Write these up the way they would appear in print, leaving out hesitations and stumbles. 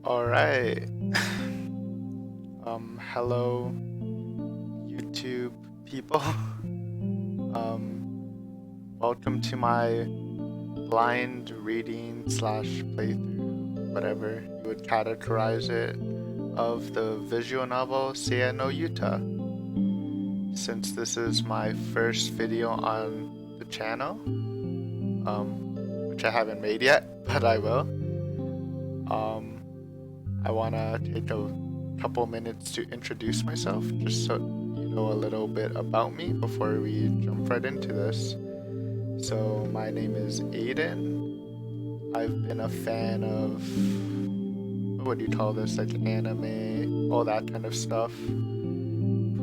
All right. Hello, YouTube people. Welcome to my blind reading slash playthrough, whatever you would categorize it, of the visual novel Seiya no Yuta. Since this is my first video on the channel, which I haven't made yet, but I will. Um, I want to take a couple minutes to introduce myself, just so you know a little bit about me before we jump right into this. So, my name is Aiden. I've been a fan of, what do you call this, like anime, all that kind of stuff,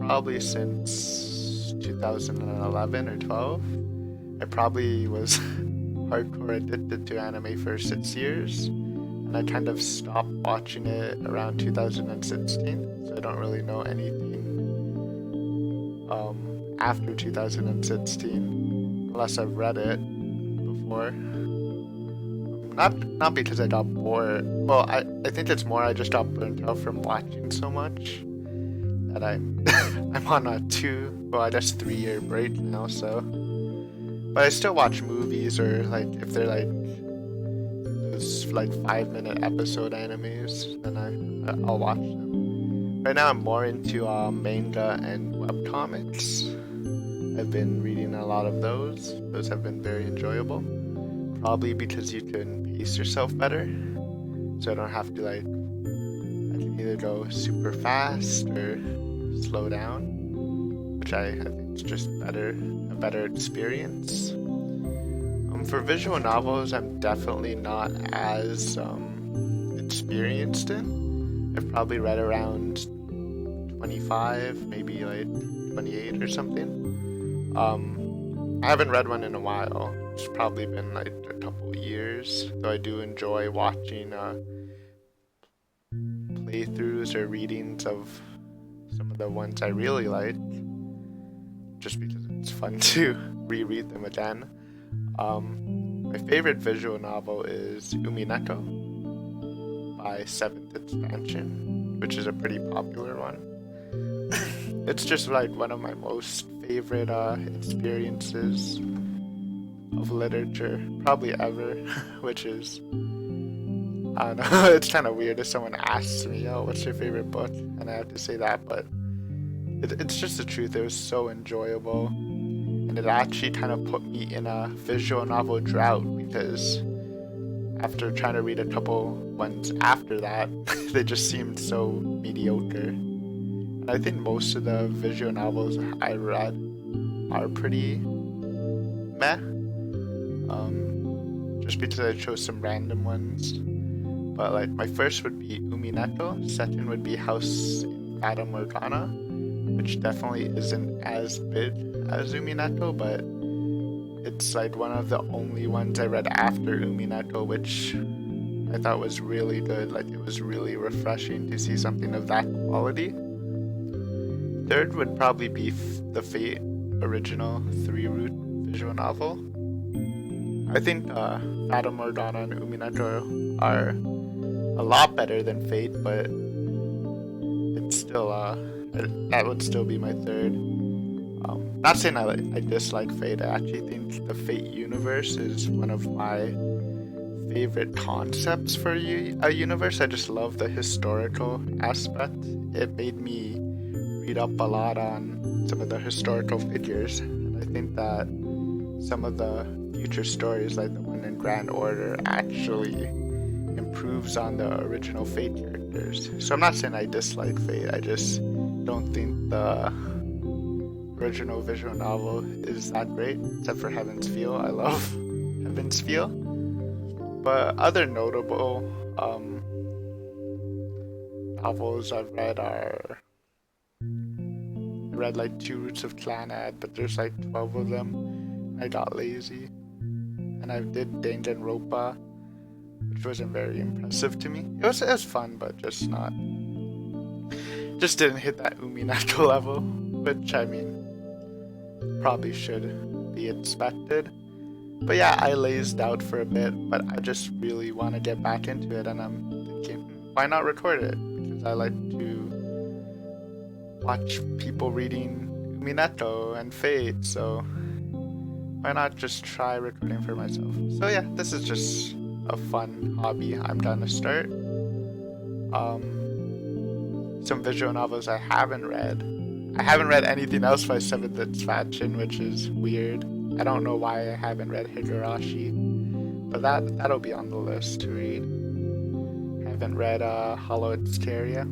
probably since 2011 or 12. I probably was hardcore addicted to anime for 6 years, and I kind of stopped watching it around 2016, so I don't really know anything after 2016, unless I've read it before. Not because I got bored. Well, I think it's more I just got burnt out from watching so much that I'm I'm on a 3-year break now. So, but I still watch movies, or like if they're like those like 5-minute episode animes, then I'll watch them. Right now I'm more into manga and webcomics. I've been reading a lot of those. Those have been very enjoyable. Probably because you can pace yourself better, so I don't have to like. I can either go super fast or slow down, which I think is just a better experience. For visual novels, I'm definitely not as experienced in. I've probably read around 25, maybe like 28 or something. I haven't read one in a while. It's probably been like a couple years, though I do enjoy watching playthroughs or readings of some of the ones I really like, just because it's fun to reread them again. My favorite visual novel is Umineko by Seventh Expansion, which is a pretty popular one. It's just like one of my most favorite experiences of literature, probably ever, which is, I don't know, it's kind of weird if someone asks me, oh, what's your favorite book? And I have to say that, but it's just the truth. It was so enjoyable, and it actually kind of put me in a visual novel drought, because after trying to read a couple ones after that, they just seemed so mediocre. And I think most of the visual novels I read are pretty meh, just because I chose some random ones. But like my first would be Umineko, second would be House in Fata Morgana, which definitely isn't as big as Umineko, but it's like one of the only ones I read after Umineko, which I thought was really good. Like it was really refreshing to see something of that quality. Third would probably be the Fate original 3-root visual novel. I think Fata Morgana and Umineko are a lot better than Fate, but it's still that would still be my third. Not saying I dislike Fate. I actually think the Fate universe is one of my favorite concepts for a universe. I just love the historical aspect. It made me read up a lot on some of the historical figures, and I think that some of the future stories, like the one in Grand Order, actually improves on the original Fate characters. So I'm not saying I dislike Fate, I just don't think the original visual novel is that great, except for Heaven's Feel. I love Heaven's Feel. But other notable novels I've read are, I read like 2 Roots of Clanad, but there's like 12 of them. I got lazy. And I did Danganronpa, which wasn't very impressive to me. It was fun, but just didn't hit that Umineko level, which I mean, probably should be expected. But yeah, I lazed out for a bit, but I just really want to get back into it, and I'm thinking, why not record it? Because I like to watch people reading Minato and Fate, so why not just try recording for myself? So yeah, this is just a fun hobby I'm trying to start. Some visual novels I haven't read. I haven't read anything else by 7th Expansion, which is weird. I don't know why I haven't read Higurashi, but that'll be on the list to read. I haven't read Hollow Cafeteria,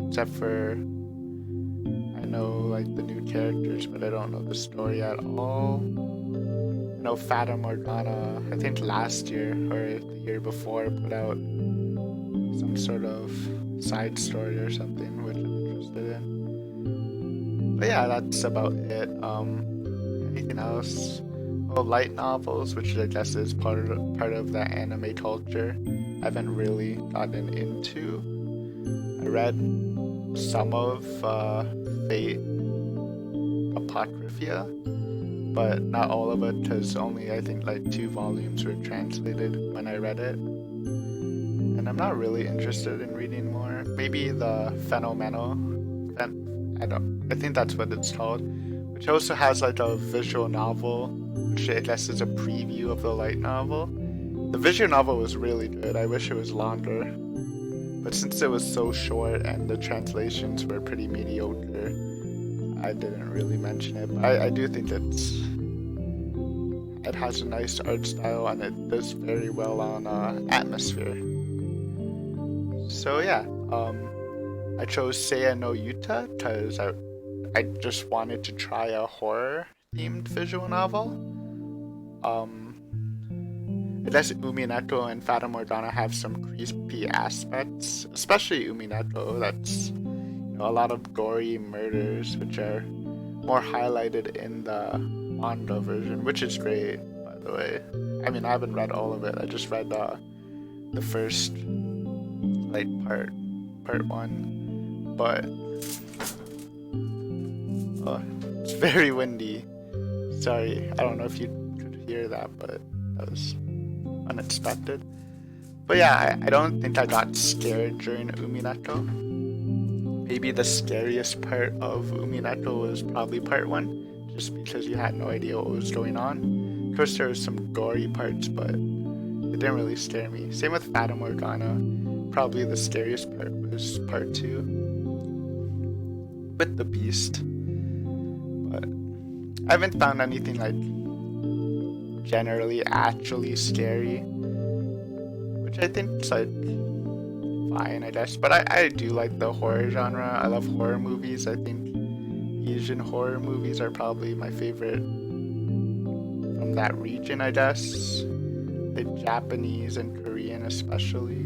except for I know like the new characters, but I don't know the story at all. I know Fata Morgana, I think last year or the year before, put out some sort of side story or something, which I'm interested in. But yeah, that's about it. Anything else? Well, light novels, which I guess is part of the anime culture, I haven't really gotten into. I read some of Fate Apocrypha, but not all of it, because only I think like 2 volumes were translated when I read it. And I'm not really interested in reading more. Maybe the Phenomenal, I think that's what it's called, which also has like a visual novel, which I guess is a preview of the light novel. The visual novel was really good. I wish it was longer, but since it was so short and the translations were pretty mediocre, I didn't really mention it. But I do think it has a nice art style and it does very well on atmosphere. So yeah, I chose Seiya no Yuta because I just wanted to try a horror themed visual novel. I guess Umineko and Fata Morgana have some creepy aspects, especially Umineko. That's a lot of gory murders, which are more highlighted in the manga version, which is great, by the way. I mean, I haven't read all of it. I just read the first like part 1, but it's very windy. Sorry, I don't know if you could hear that, but that was unexpected. But yeah, I don't think I got scared during Umineko. Maybe the scariest part of Umineko was probably part 1, just because you had no idea what was going on. Of course, there were some gory parts, but it didn't really scare me. Same with Fata Morgana. Probably the scariest part was part 2 with the beast. But I haven't found anything like generally actually scary, which I think is like fine, I guess. But I do like the horror genre. I love horror movies. I think Asian horror movies are probably my favorite from that region, I guess. The Japanese and Korean especially.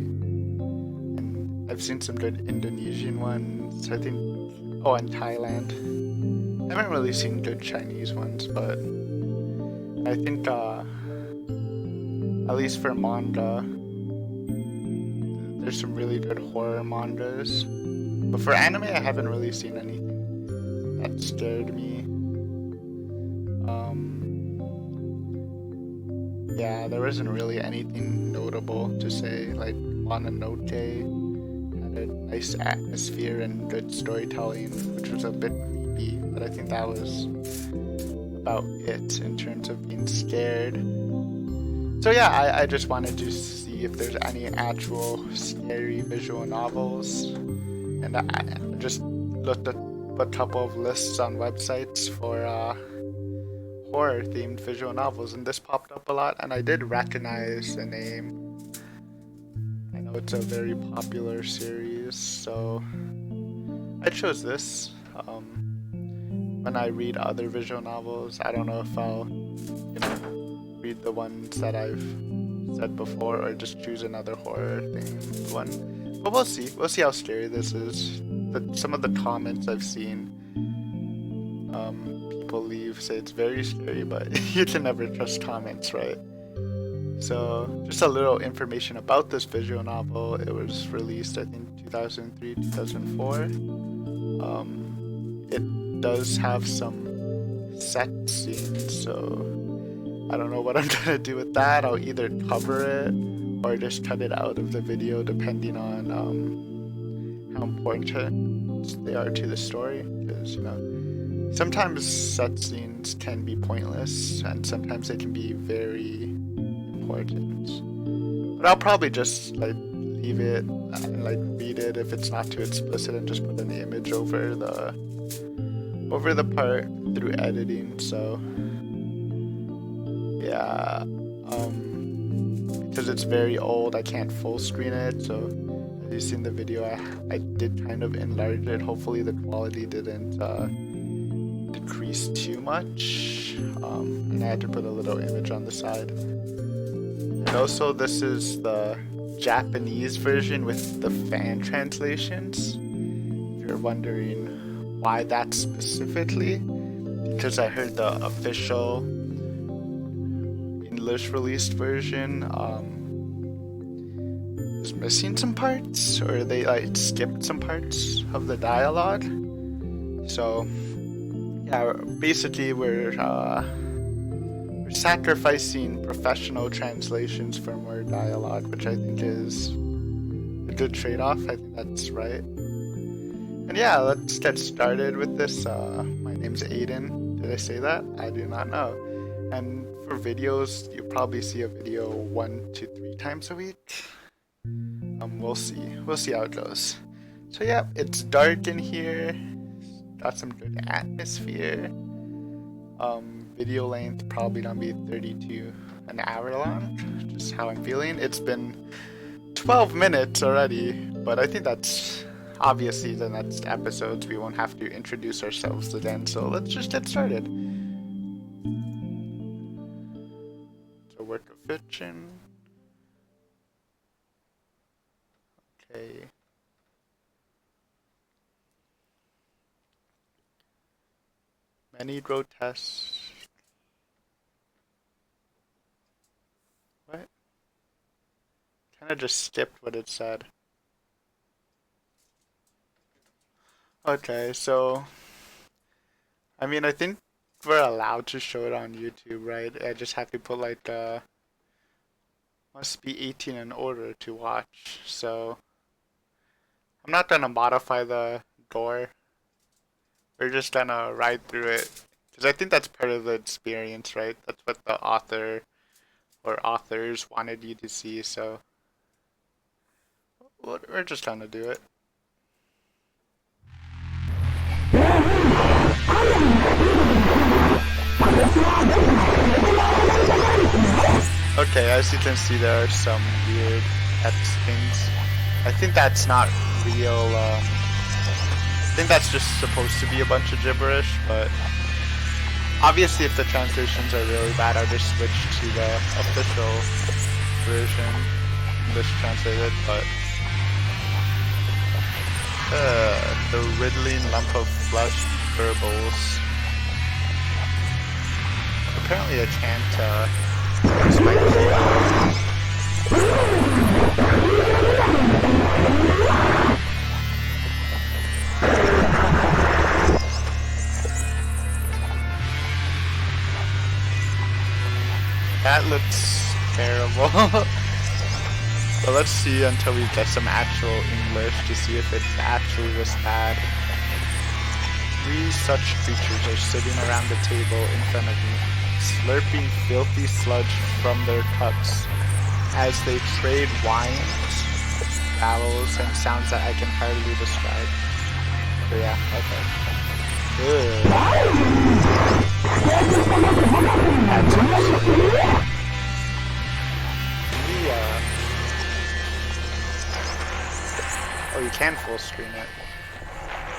And I've seen some good Indonesian ones. I think, and Thailand. I haven't really seen good Chinese ones, but I think at least for manga, there's some really good horror mangas. But for anime, I haven't really seen anything that scared me. Yeah, there wasn't really anything notable to say. Like Mononoke had a nice atmosphere and good storytelling, which was a bit creepy, but I think that was about it in terms of being scared. So yeah, I just wanted to see if there's any actual scary visual novels, and I just looked at a couple of lists on websites for horror themed visual novels, and this popped up a lot, and I did recognize the name. I know it's a very popular series, so I chose this. When I read other visual novels, I don't know if I'll read the ones that I've said before or just choose another horror themed one. But we'll see. We'll see how scary this is. Some of the comments I've seen, people leave say it's very scary, but you can never trust comments, right? So just a little information about this visual novel. It was released, I think, 2003, 2004. It does have some sex scenes, so I don't know what I'm gonna do with that. I'll either cover it or just cut it out of the video depending on how important they are to the story. Because, you know, sometimes set scenes can be pointless and sometimes they can be very important. But I'll probably just like leave it and like read it if it's not too explicit and just put an image over the part through editing. So yeah, because it's very old, I can't full screen it. So as you've seen the video, I did kind of enlarge it. Hopefully the quality didn't decrease too much. And I had to put a little image on the side. And also this is the Japanese version with the fan translations. If you're wondering why that specifically, because I heard the official English released version is missing some parts, or they like skipped some parts of the dialogue. So yeah, basically we're sacrificing professional translations for more dialogue, which I think is a good trade-off. I think that's right. And yeah, let's get started with this. My name's Aiden. Did I say that? I do not know. And for videos, you'll probably see a video 1 to 3 times a week. We'll see how it goes. So yeah, it's dark in here. Got some good atmosphere. Video length probably gonna be 32 an hour long, just how I'm feeling. It's been 12 minutes already, but I think that's obviously the next episodes we won't have to introduce ourselves again, so let's just get started. It's a work of fiction. Okay. Many grotesque. What? Kind of just skipped what it said. Okay, so I mean, I think we're allowed to show it on YouTube, right? I just have to put like must be 18 in order to watch. So I'm not gonna modify the gore. We're just gonna ride through it, because I think that's part of the experience, right? That's what the author or authors wanted you to see, so we're just gonna do it. Okay, as you can see, there are some weird text things. I think that's not real, I think that's just supposed to be a bunch of gibberish, but obviously if the translations are really bad, I'll just switch to the official version, English translated, but the riddling lump of flesh burbles. Apparently I can't use my keyboard. That looks terrible. But let's see until we get some actual English to see if it's actually this bad. 3 such creatures are sitting around the table in front of me, slurping filthy sludge from their cups as they trade whines, vowels, and sounds that I can hardly describe. So yeah, okay. Oh, you can full screen it.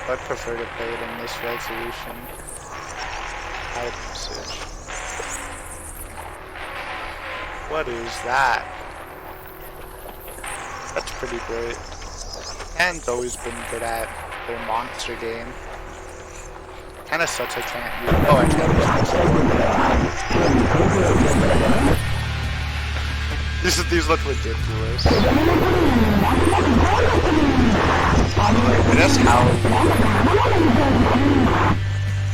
I'd prefer to play it in this resolution. High usage. What is that? That's pretty great. Anne's always been good at their monster game. Kinda sucks I can't use. Oh, I can't use this. These look ridiculous. I guess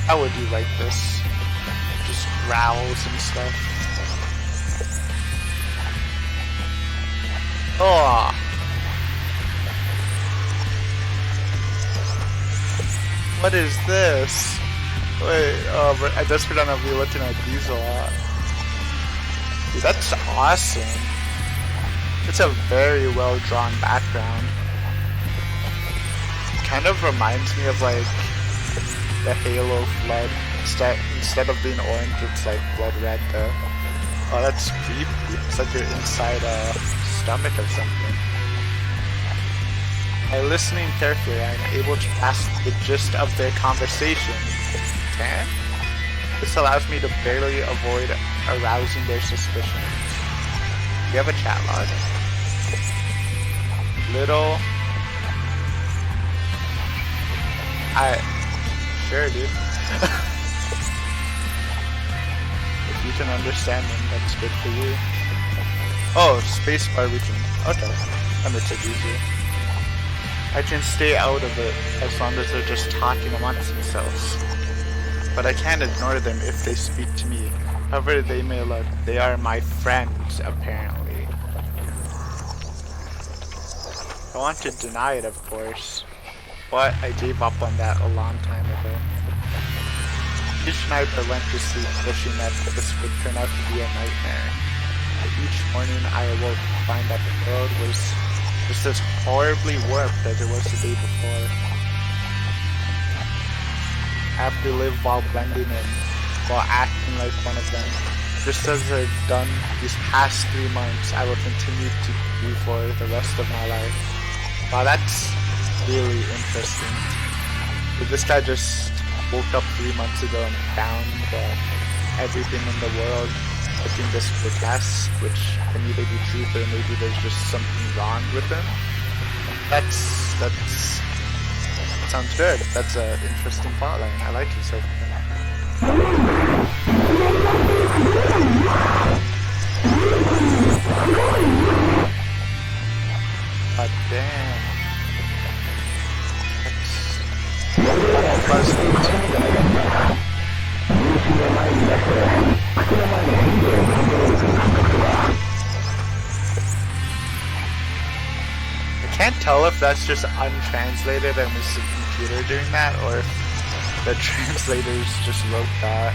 how would you like this? Just growls and stuff. What is this? Wait, but I just pretend I'll be looking at these a lot. Dude, that's awesome. It's a very well drawn background. Kind of reminds me of like the Halo flood. Instead of being orange, it's like blood red though. Oh, that's creepy. It's like you're inside a stomach or something. By listening carefully, I am able to grasp the gist of their conversation. Okay? This allows me to barely avoid arousing their suspicions. Do you have a chat log? Little... Sure, dude. If you can understand them, that's good for you. Oh, spacebar region. Okay. That makes it easier. I can stay out of it as long as they're just talking amongst themselves. But I can't ignore them if they speak to me. However they may look, they are my friends, apparently. I want to deny it, of course. But I gave up on that a long time ago. Each night I went to sleep wishing that this would turn out to be a nightmare. But each morning I awoke to find that the world was just as horribly warped as it was the day before. I have to live while blending in, while acting like one of them. Just as I've done these past 3 months, I will continue to do for the rest of my life. Wow, that's really interesting. But this guy just woke up 3 months ago and found everything in the world looking this grotesque, which can either be truth or maybe there's just something wrong with him. That sounds good. That's an interesting plotline. I like it so far. God damn. That's buzzing. I can't tell if that's just untranslated and it's the computer doing that, or if the translators just wrote that.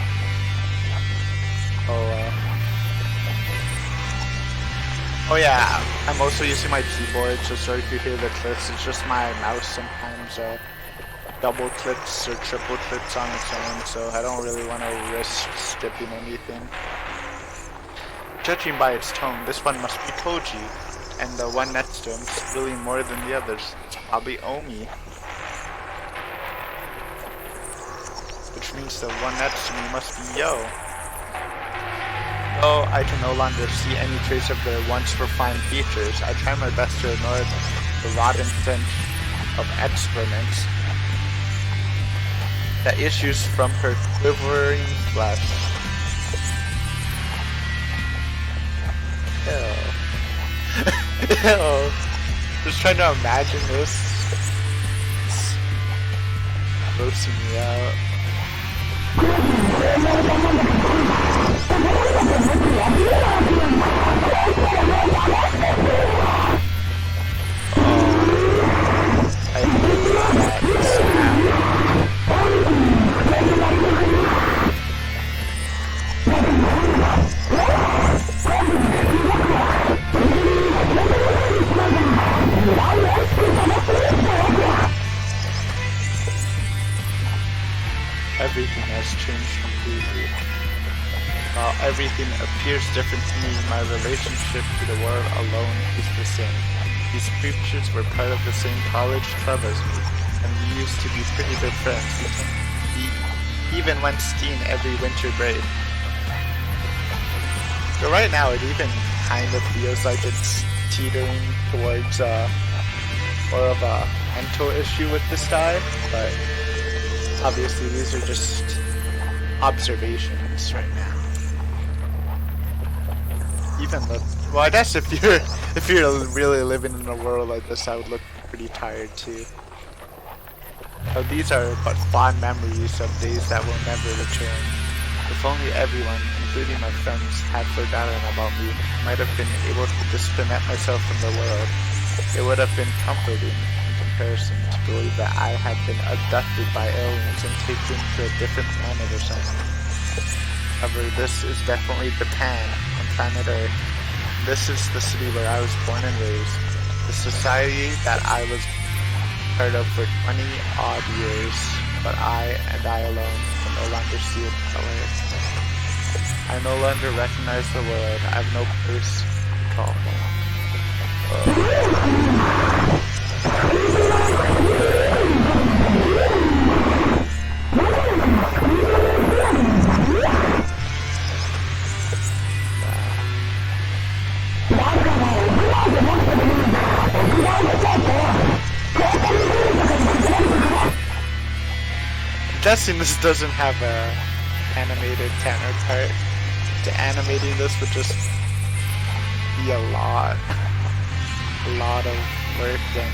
Oh yeah, I'm also using my keyboard, so sorry if you hear the clicks. It's just my mouse sometimes double clicks or triple clicks on its own, so I don't really want to risk skipping anything. Judging by its tone, this one must be Koji, and the one next to him is really more than the others. It's probably Omi. Which means the one next to me must be Yo. Though I can no longer see any trace of their once refined features, I try my best to ignore the rotten stench of excrement that issues from her quivering flesh. Ew. Ew. Just trying to imagine this. It's grossing me out. I hate that sound. Everything has changed completely. While everything appears different to me, my relationship to the world alone is the same. These creatures were part of the same college club as me, and we used to be pretty good friends. We even went skiing every winter break. So right now it even kind of feels like it's teetering towards more of a mental issue with this guy, but obviously these are just observations right now. Even look, well, I guess if you're really living in a world like this, I would look pretty tired too. So these are but fond memories of days that will never return. If only everyone, including my friends, had forgotten about me, I might have been able to disconnect myself from the world. It would have been comforting and person to believe that I had been abducted by aliens and taken to a different planet or something. However, this is definitely Japan on planet Earth. This is the city where I was born and raised. The society that I was part of for 20 odd years, but I and I alone can no longer see its colors. I no longer recognize the world. I have no place to call home. I'm guessing this doesn't have a animated counterpart. Animating this would just be a lot of work and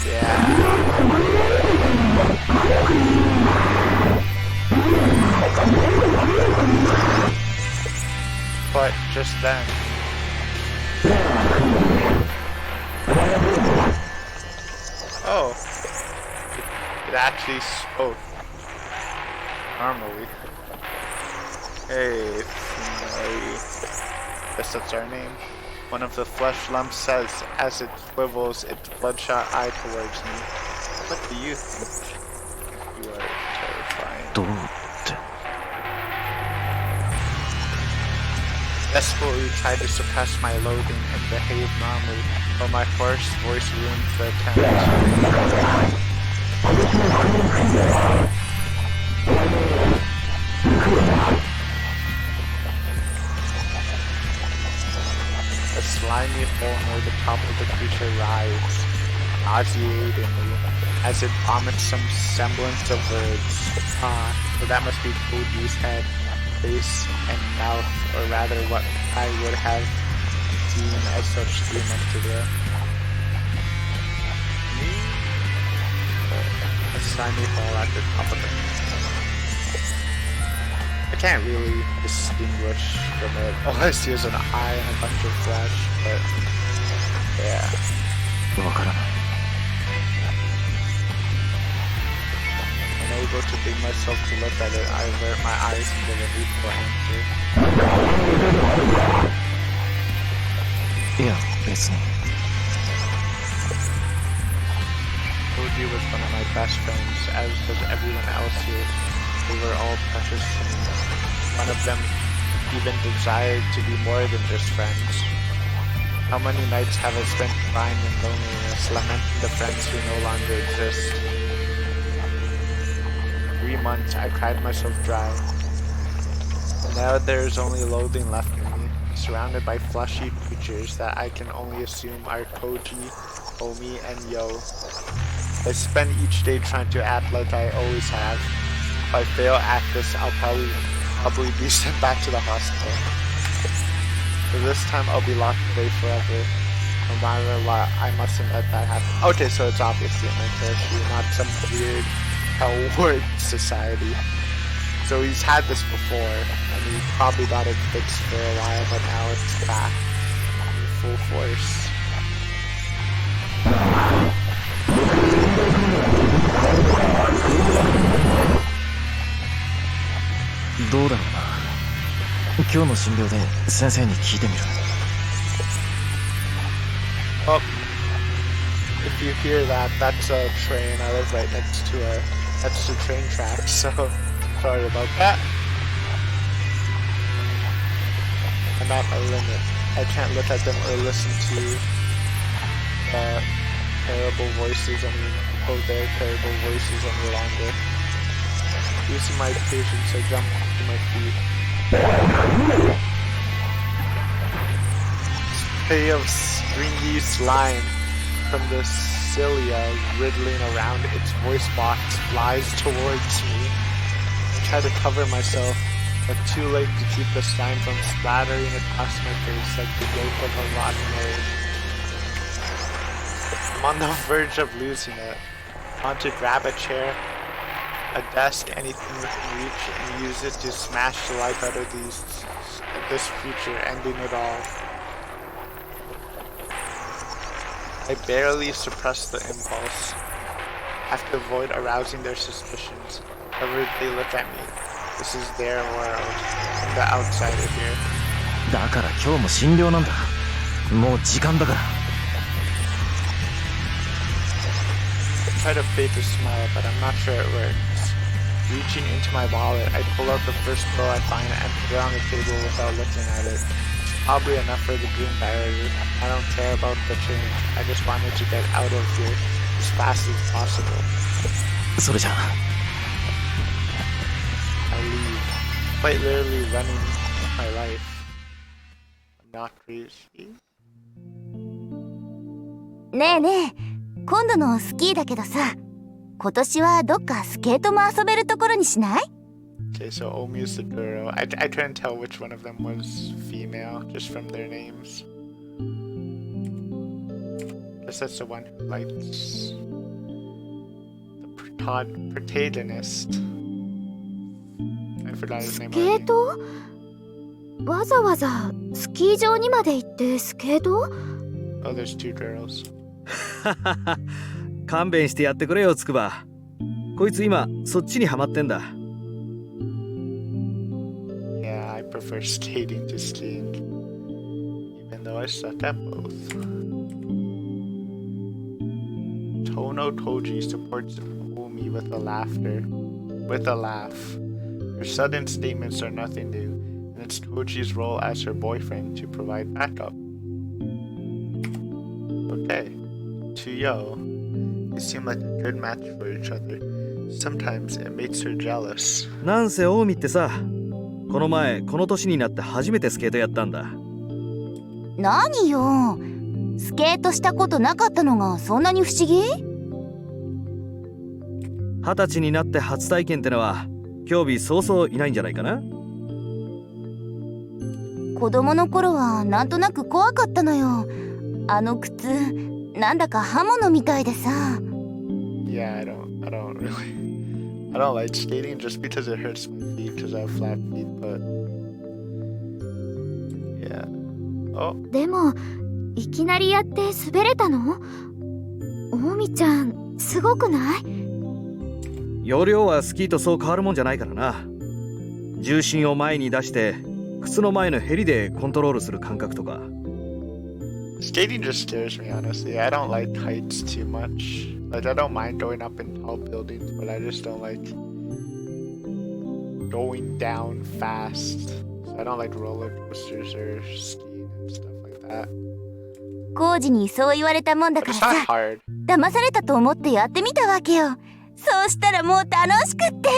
yeah. But just then, oh, it actually spoke normally. Hey, guess that's our name. One of the flesh lumps says as it swivels its bloodshot eye towards me. What do you think? You are terrifying. Desperately tried to suppress my loathing and behave normally, but my hoarse voice ruined the attempt. A slimy hole near the top of the creature writhes, nauseatingly, as it vomits some semblance of words. So that must be Koji's head, face, and mouth, or rather what I would have seen as such 3 months ago. A slimy hole at the top of the I can't really distinguish from it. All I see is an eye and a bunch of flesh, but yeah. Unable to bring myself to look at it, I avert my eyes and give a needful answer. Yeah, basically. Koji was one of my best friends, as was everyone else here. They were all precious to me. One of them even desired to be more than just friends. How many nights have I spent crying in loneliness, lamenting the friends who no longer exist? 3 months I cried myself dry. Now there is only loathing left in me, surrounded by fleshy creatures that I can only assume are Koji, Omi, and Yo. I spend each day trying to act like I always have. If I fail at this, I'll probably be sent back to the hospital. But this time I'll be locked away forever. No matter what, I mustn't let that happen. Okay, so it's obviously a mental issue, not some weird hell ward society. So he's had this before, and he probably got it fixed for a while, but now it's back in full force. Oh, if you hear that, that's a train. I live right next to that's the train tracks, so sorry about that. I'm at my limit. I can't look at them or listen to terrible voices. Their terrible voices any longer. Using my patience, I jump to my feet. Spray of stringy slime from the cilia riddling around its voice box flies towards me. I try to cover myself, but too late to keep the slime from splattering across my face like the yolk of a rotten egg. I'm on the verge of losing it. I want to grab a chair, a desk, anything within reach, and use it to smash the life out of this creature, ending it all. I barely suppress the impulse. Have to avoid arousing their suspicions. However they look at me, this is their world. I'm the outsider here. だから今日も診療なんだ。もう時間だから。I try to fake a smile, but I'm not sure it works. Reaching into my wallet, I pull out the first bill I find and put it on the table without looking at it. It's probably enough for the green barrier. I don't care about the change. I just wanted to get out of here as fast as possible. それじゃあ。I leave, quite literally running my life. I'm not crazy. ねえねえ、今度のスキーだけどさ、今年はどっかスケートも遊べるところにしない？ Okay, so Omi's the girl. I couldn't tell which one of them was female just from their names. Guess that's the one who likes the protagonist. I forgot his name. スケート？わざわざスキー場にまで行ってスケート？ Oh, there's two girls. 勘弁してやってくれよつくば。こいつ今そっちにハマってんだ。Yeah, I prefer skating to skiing, even though I suck at both. Tono Toji supports Omi with a laugh. Her sudden statements are nothing new, and it's Toji's role as her boyfriend to provide backup. Okay, to Yo, they seem like a good match for each other. Sometimes it makes her jealous. なんせオウミってさ、この前この年になって初めてスケートやったんだ。何よ、スケートしたことなかったのがそんなに不思議？20歳になって初体験ってのは興味そうそういないんじゃないかな。子供の頃はなんとなく怖かったのよ。あの靴なんだか刃物みたいでさ。Yeah, I don't like skating just because it hurts my feet because I have flat feet, but yeah. Oh. でもいきなりやって滑れたの？オミちゃんすごくない？要領はスキーとそう変わるもんじゃないからな。重心を前に出して靴の前のヘリでコントロールする感覚とか。Skating just scares me, honestly. I don't like heights too much. Like, I don't mind going up in tall buildings, but I just don't like going down fast. So I don't like roller coasters or skiing and stuff like that. コウジにそう言われたもんだ But から it's not さ、 hard. 騙されたと思ってやってみたわけよ。そうしたらもう楽しくって。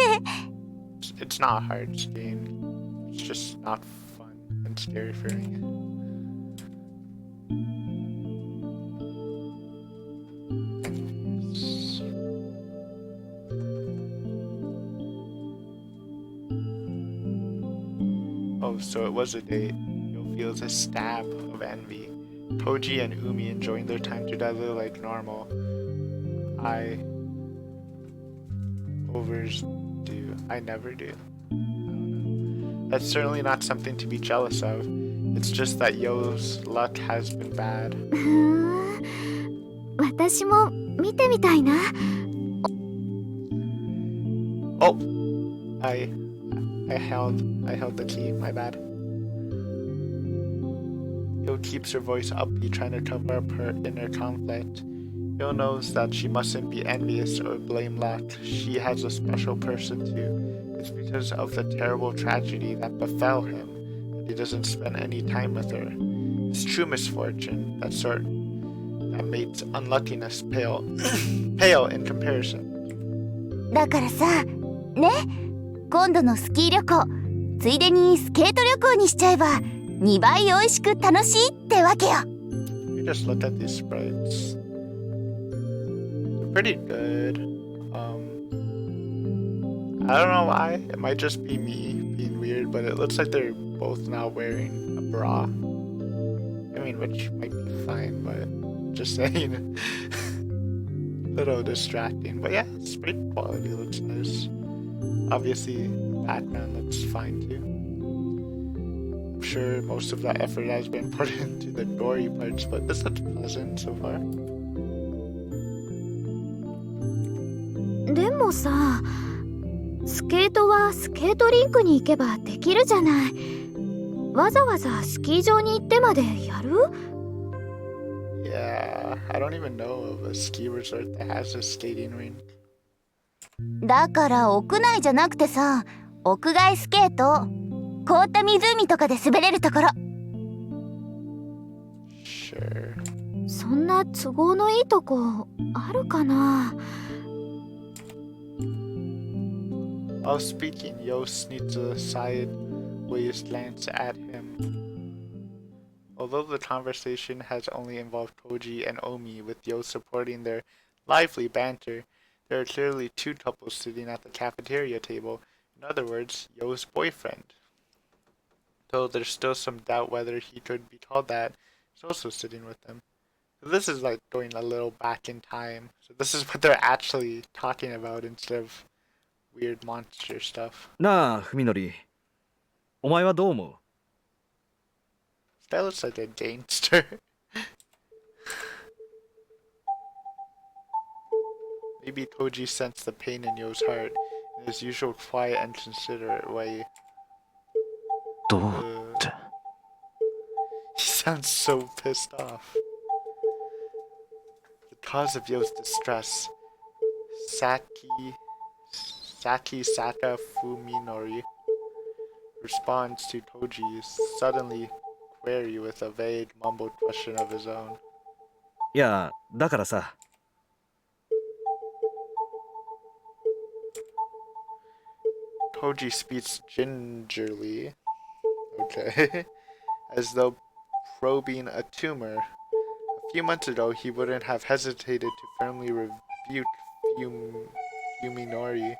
It's not hard skiing. It's just not fun and scary for me. Oh, so it was a date. Yo feels a stab of envy. Toji and Umi enjoying their time together like normal. I overdo. I never do. I don't know. That's certainly not something to be jealous of. It's just that Yo's luck has been bad. 私も見てみたいな。Oh, I held the key. My bad. Yo keeps her voice upbeat, trying to cover up her inner conflict. Yo knows that she mustn't be envious or blame luck. She has a special person too. It's because of the terrible tragedy that befell him that he doesn't spend any time with her. It's true misfortune, that sort that makes unluckiness pale in comparison. だからさ、ね、今度のスキー旅行、ついでにスケート旅行にしちゃえば2倍美味しく楽しいってわけよ。You just look at these sprites. They're pretty good. I don't know why. It might just be me being weird, but it looks like they're both now wearing a bra. I mean, which might be fine, but just saying. A little distracting. But yeah, sprite quality looks nice. Obviously, the background looks fine too. I'm sure most of that effort has been put into the gory parts, but this looks pleasant so far. でもさ、スケートはスケートリンクに行けばできるじゃない。わざわざスキー場に行ってまでやる？ Yeah, I don't even know of a ski resort that has a skating rink. だから屋内じゃなくてさ、屋外スケート。凍った湖とかで滑れるところ。Sure. そんな都合のいいとこあるかな？ While speaking, Yo sneaks a sideways glance at him. Although the conversation has only involved Koji and Omi, with Yo supporting their lively banter, there are clearly two couples sitting at the cafeteria table. In other words, Yo's boyfriend. Though there's still some doubt whether he could be called that, he's also sitting with them. So this is like going a little back in time. So this is what they're actually talking about instead of weird monster stuff. なあ、文則。お前はどう思う？ That looks like a gangster. Maybe Koji sensed the pain in Yo's heart in his usual quiet and considerate way. どうって。 He sounds so pissed off. The cause of Yo's distress, Saka Fuminori, responds to Koji's suddenly query with a vague, mumbled question of his own. いや、だからさ。 Koji speaks gingerly, okay, as though probing a tumor. A few months ago, he wouldn't have hesitated to firmly rebuke Fuminori.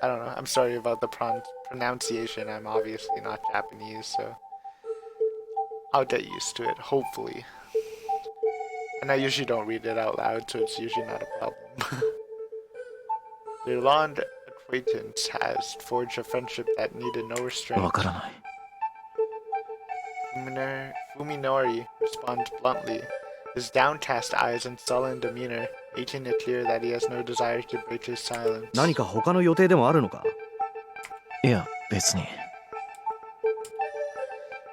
I don't know. I'm sorry about the pronunciation. I'm obviously not Japanese, so I'll get used to it, hopefully. And I usually don't read it out loud, so it's usually not a problem. Their long acquaintance has forged a friendship that needed no restraint. わからない。 Fuminori responds bluntly, his downcast eyes and sullen demeanor making it clear that he has no desire to break his silence. 何か他の予定でもあるのか？ いや、別に。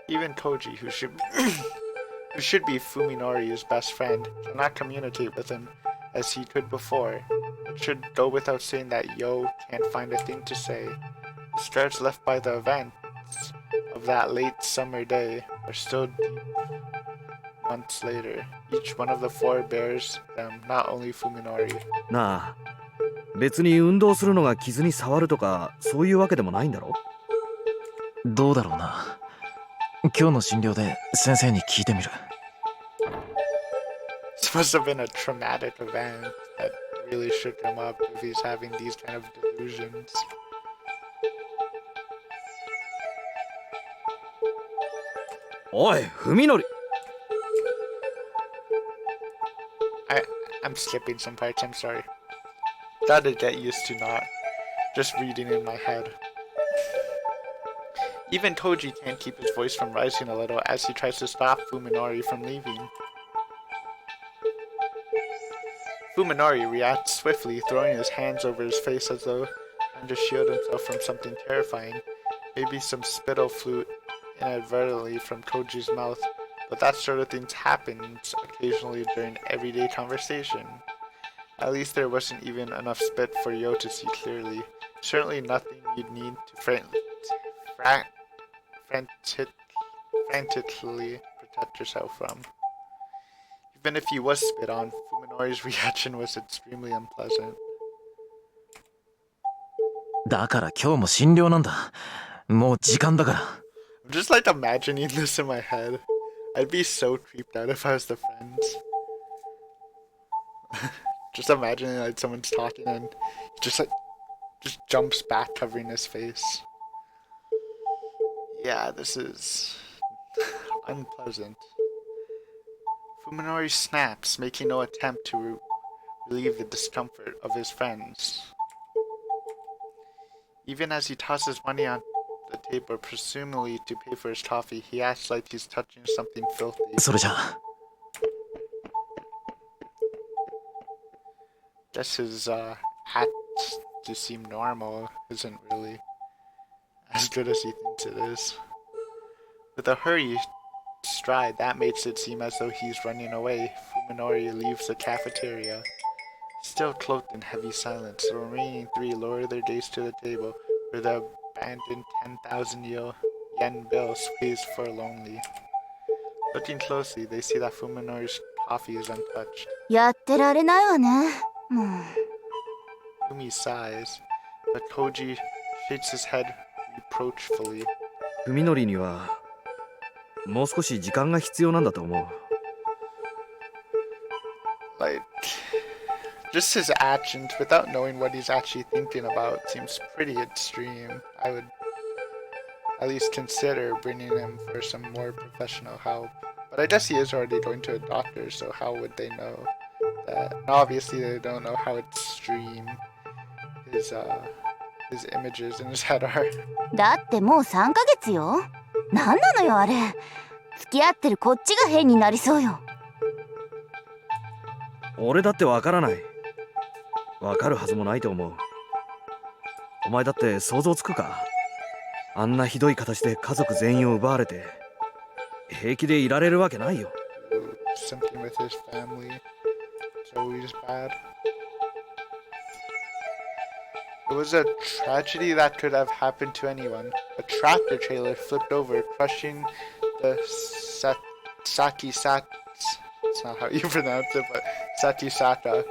Even Koji, who should be Fuminori's best friend, cannot communicate with him as he could before. It should go without saying that Yo can't find a thing to say. The scars left by the events of that late summer day are still deep months later. Each one of the four bears them, not only Fuminori. なあ、別に運動するのが傷に触るとかそういうわけでもないんだろ？どうだろうな。今日の診療で先生に聞いてみる。 This must have been a traumatic event that really shook him up if he's having these kind of delusions. Oi, Fuminori! I'm skipping some parts, I'm sorry. Gotta get used to not just reading in my head. Even Koji can't keep his voice from rising a little as he tries to stop Fuminori from leaving. Fuminori reacts swiftly, throwing his hands over his face as though trying to shield himself from something terrifying. Maybe some spittle flew inadvertently from Koji's mouth, but that sort of thing happens occasionally during everyday conversation. At least there wasn't even enough spit for Yo to see clearly. Certainly nothing you'd need to frantically protect yourself from. Even if he was spit on, Fuminori's reaction was extremely unpleasant. だから今日も診療なんだ。もう時間だから。 I'm just like imagining this in my head. I'd be so creeped out if I was the friends. Just imagining like someone's talking and just jumps back covering his face. Yeah, this is unpleasant. Fuminori snaps, making no attempt to relieve the discomfort of his friends. Even as he tosses money on the table, presumably to pay for his coffee, he acts like he's touching something filthy. それじゃあ。Guess his hat to seem normal isn't really as good as he thinks it is. With a hurried stride that makes it seem as though he's running away, Fuminori leaves the cafeteria. Still cloaked in heavy silence, the remaining three lower their gaze to the table where the abandoned 10,000 yen bill sways forlornly. Looking closely, they see that Fuminori's coffee is untouched. やってられないわね。もう。Umi sighs, but Koji shakes his head reproachfully. 文則にはもう少し時間が必要なんだと思う。Like, just his actions, without knowing what he's actually thinking about, seems pretty extreme. I would at least consider bringing him for some more professional help. But I guess he is already going to a doctor, so how would they know that? And obviously, they don't know how extreme his images in his head are. だってもう3ヶ月よ。なんなのよあれ。付き合ってるこっちが変になりそうよ。俺だってわからない。わかるはずもないと思う。お前だって想像つくか？あんなひどい形で家族全員を奪われて平気でいられるわけないよ。Something with his family is always bad. It was a tragedy that could have happened to anyone. A tractor trailer flipped over, crushing the Sakisata, it's not how you pronounce it, but Sakisata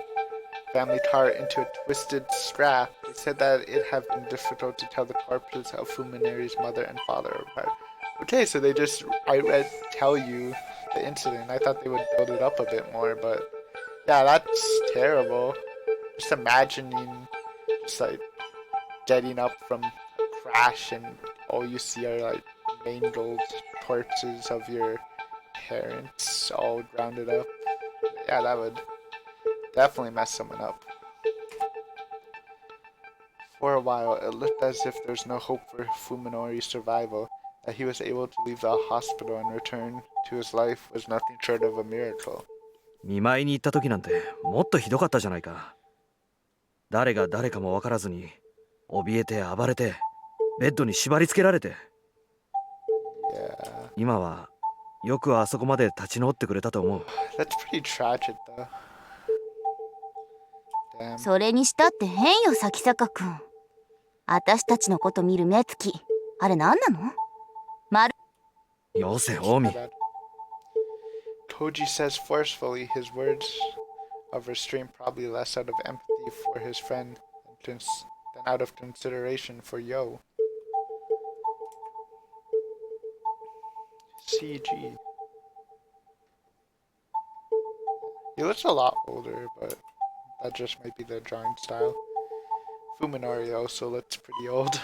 family car into a twisted scrap. They said that it had been difficult to tell the corpses of Fuminori's mother and father apart. Okay, so they just outright tell you the incident. I thought they would build it up a bit more, but yeah, that's terrible. Just imagining just like getting up from a crash and all you see are like mangled corpses of your parents all grounded up. Yeah, that would definitely mess someone up. For a while, it looked as if there's no hope for Fuminori's survival. That he was able to leave the hospital and return to his life was nothing short of a miracle. 見舞いに行った時なんてもっとひどかったじゃないか。誰が誰かも分からずに怯えて暴れてベッドに縛り付けられて。Yeah. 今はよくあそこまで立ち直ってくれたと思う。That's pretty tragic, though. Damn. それにしたって変よ咲坂くん。私たちのこと見る目つき。あれ何なの？よせ、オミ。Koji says forcefully, his words of restraint probably less out of empathy for his friend than out of consideration for Yo. CG. He looks a lot older, but that just might be the drawing style. Fuminori also looks pretty old.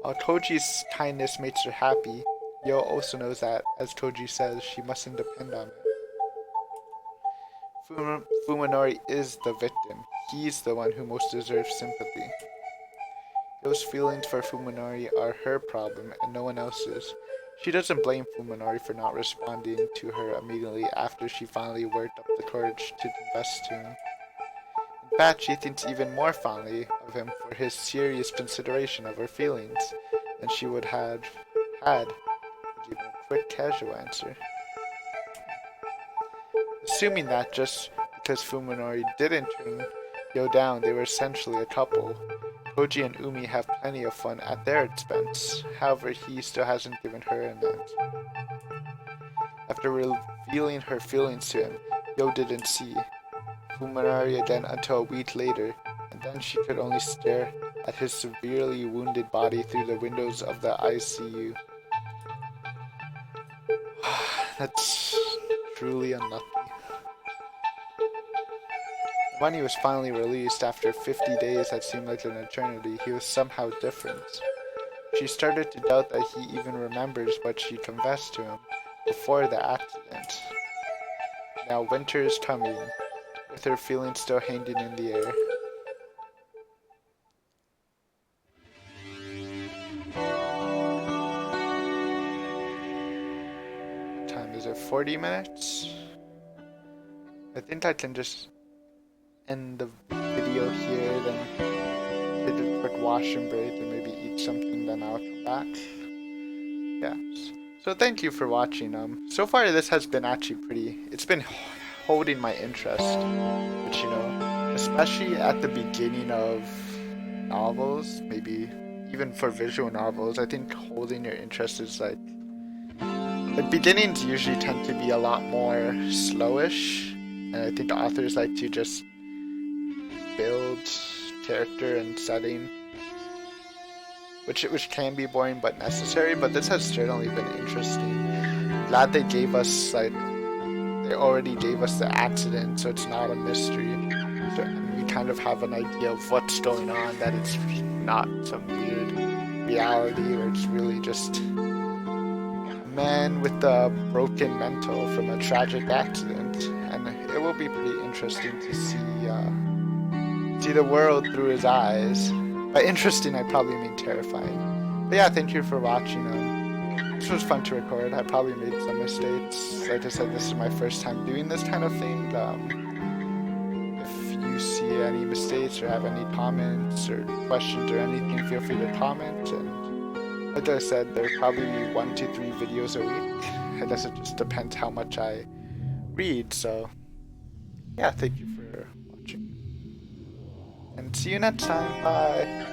While Koji's kindness makes her happy, Yo also knows that, as Koji says, she mustn't depend on it. Fuminori is the victim. He's the one who most deserves sympathy. Yo's feelings for Fuminori are her problem and no one else's. She doesn't blame Fuminori for not responding to her immediately after she finally worked up the courage to confess to him. In fact, she thinks even more fondly of him for his serious consideration of her feelings than she would have had given a quick, casual answer. Assuming that just because Fuminori didn't turn Yo down, they were essentially a couple, Koji and Umi have plenty of fun at their expense. However, he still hasn't given her an answer. After revealing her feelings to him, Yo didn't see Fuminori again until a week later, and then she could only stare at his severely wounded body through the windows of the ICU. That's truly unlucky. When he was finally released after 50 days that seemed like an eternity, he was somehow different. She started to doubt that he even remembers what she confessed to him before the accident. Now winter is coming, with her feelings still hanging in the air. What time is it? 40 minutes? I think I can just end the video here, then hit a quick wash and break and maybe eat something, then I'll come back. Yeah. So thank you for watching. So far this has been actually it's been holding my interest, which, you know, especially at the beginning of novels, maybe even for visual novels, I think holding your interest is like the beginnings usually tend to be a lot more slowish, and I think authors like to just build character and setting, which can be boring but necessary. But this has certainly been interesting. Glad they gave us they already gave us the accident, so it's not a mystery. So we kind of have an idea of what's going on, that it's not some weird reality, or it's really just a man with a broken mental from a tragic accident. And it will be pretty interesting to see the world through his eyes. By interesting, I probably mean terrifying. But yeah, thank you for watching. This was fun to record. I probably made some mistakes. Like I said, this is my first time doing this kind of thing. If you see any mistakes or have any comments or questions or anything, feel free to comment. And like I said, there'll probably be 1 to 3 videos a week. I guess it just depends how much I read. So yeah, thank you for watching. And see you next time. Bye.